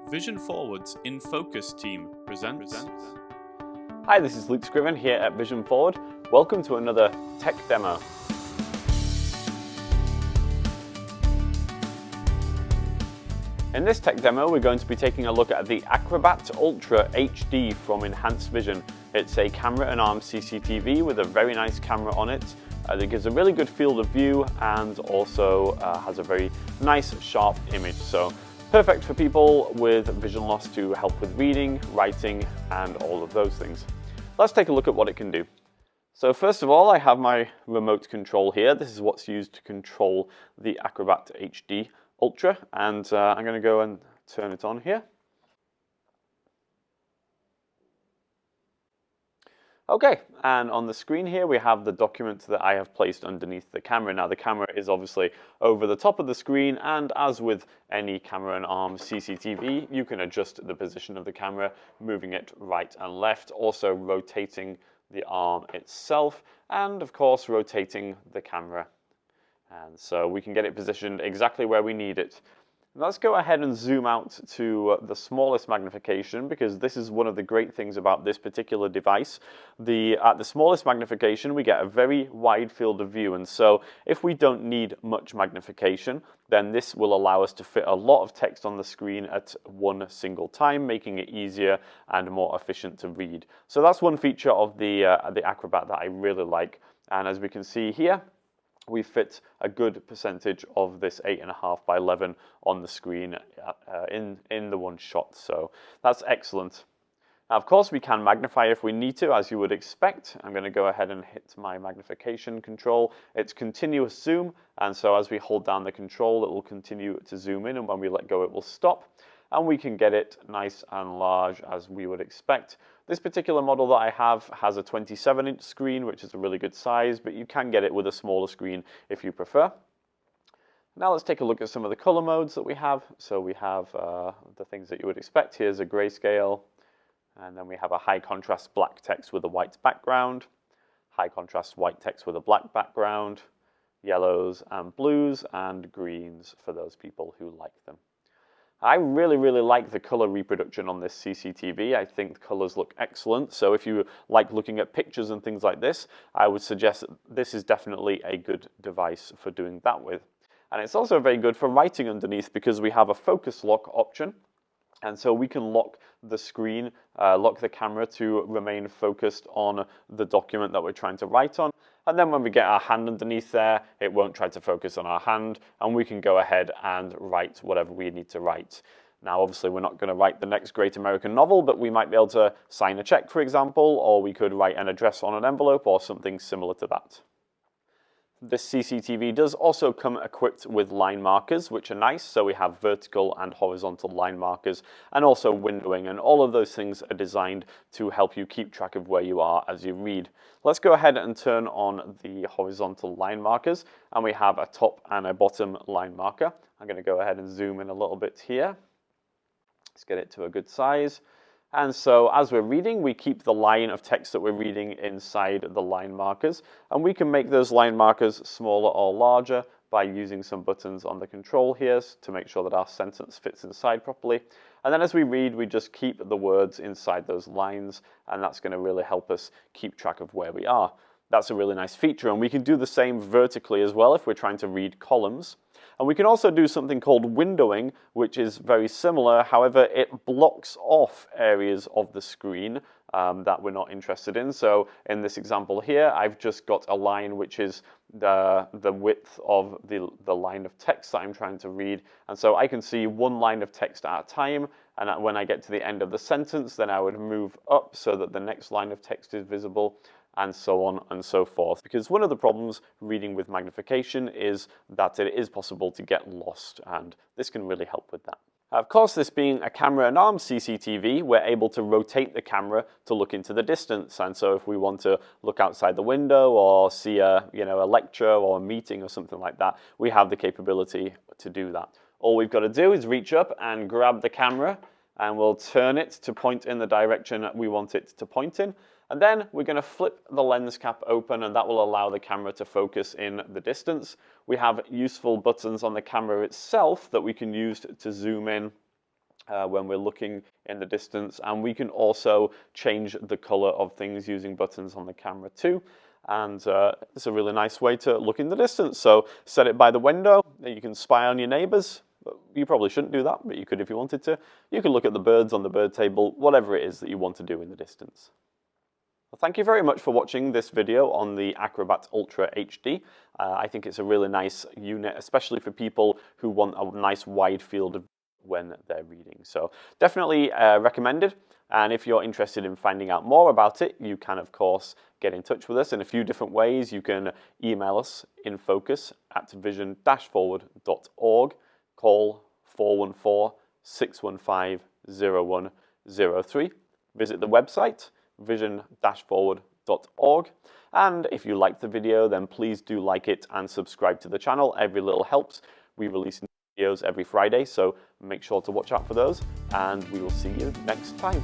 Vision Forward's In Focus team presents. Hi, this is Luke Scriven here at Vision Forward. Welcome to another tech demo. In this tech demo, we're going to be taking a look at the Acrobat Ultra HD from Enhanced Vision. It's a camera and arm CCTV with a very nice camera on it that gives a really good field of view and also has a very nice sharp image. So perfect for people with vision loss to help with reading, writing, and all of those things. Let's take a look at what it can do. So first of all, I have my remote control here. This is what's used to control the Acrobat HD Ultra, and I'm going to go and turn it on here. Okay, and on the screen here we have the document that I have placed underneath the camera. Now the camera is obviously over the top of the screen, and as with any camera and arm CCTV, you can adjust the position of the camera, moving it right and left, also rotating the arm itself, and of course rotating the camera. And so we can get it positioned exactly where we need it. Let's go ahead and zoom out to the smallest magnification, because this is one of the great things about this particular device. At the smallest magnification, we get a very wide field of view, and so if we don't need much magnification, then this will allow us to fit a lot of text on the screen at one single time, making it easier and more efficient to read. So that's one feature of the Acrobat that I really like, and as we can see here, we fit a good percentage of this 8.5 by 11 on the screen in the one shot, so that's excellent. Now, of course, we can magnify if we need to, as you would expect. I'm going to go ahead and hit my magnification control. It's continuous zoom, and so as we hold down the control, it will continue to zoom in, and when we let go, it will stop. And we can get it nice and large as we would expect. This particular model that I have has a 27-inch screen, which is a really good size, but you can get it with a smaller screen if you prefer. Now let's take a look at some of the color modes that we have. So we have the things that you would expect. Here's a grayscale, and then we have a high contrast black text with a white background, high contrast white text with a black background, yellows and blues, and greens for those people who like them. I really like the color reproduction on this CCTV. I think the colors look excellent. So if you like looking at pictures and things like this, I would suggest that this is definitely a good device for doing that with. And it's also very good for writing underneath, because we have a focus lock option. And so we can lock the screen, lock the camera to remain focused on the document that we're trying to write on. And then when we get our hand underneath there, it won't try to focus on our hand, and we can go ahead and write whatever we need to write. Now, obviously, we're not going to write the next great American novel, but we might be able to sign a check, for example, or we could write an address on an envelope or something similar to that. This CCTV does also come equipped with line markers, which are nice. So we have vertical and horizontal line markers, and also windowing, and all of those things are designed to help you keep track of where you are as you read. Let's go ahead and turn on the horizontal line markers, and we have a top and a bottom line marker. I'm going to go ahead and zoom in a little bit here. Let's get it to a good size. And so as we're reading, we keep the line of text that we're reading inside the line markers, and we can make those line markers smaller or larger by using some buttons on the control here to make sure that our sentence fits inside properly. And then as we read, we just keep the words inside those lines, and that's going to really help us keep track of where we are. That's a really nice feature, and we can do the same vertically as well if we're trying to read columns. And we can also do something called windowing, which is very similar. However, it blocks off areas of the screen that we're not interested in. So in this example here, I've just got a line which is the width of the line of text that I'm trying to read. And so I can see one line of text at a time. And when I get to the end of the sentence, then I would move up so that the next line of text is visible, and so on and so forth. Because one of the problems reading with magnification is that it is possible to get lost, and this can really help with that. Of course, this being a camera and arm CCTV, we're able to rotate the camera to look into the distance. And so if we want to look outside the window or see a lecture or a meeting or something like that, we have the capability to do that. All we've got to do is reach up and grab the camera, and we'll turn it to point in the direction that we want it to point in. And then we're going to flip the lens cap open, and that will allow the camera to focus in the distance. We have useful buttons on the camera itself that we can use to zoom in when we're looking in the distance, and we can also change the color of things using buttons on the camera too. And it's a really nice way to look in the distance. So set it by the window, you can spy on your neighbors. You probably shouldn't do that, but you could if you wanted to. You can look at the birds on the bird table, whatever it is that you want to do in the distance. Well, thank you very much for watching this video on the Acrobat Ultra HD. I think it's a really nice unit, especially for people who want a nice wide field of when they're reading. So definitely recommended. And if you're interested in finding out more about it, you can, of course, get in touch with us in a few different ways. You can email us infocus@vision-forward.org, call 414-615-0103, visit the website, vision-forward.org. And if you liked the video, then please do like it and subscribe to the channel. Every little helps. We release videos every Friday, so make sure to watch out for those, and we will see you next time.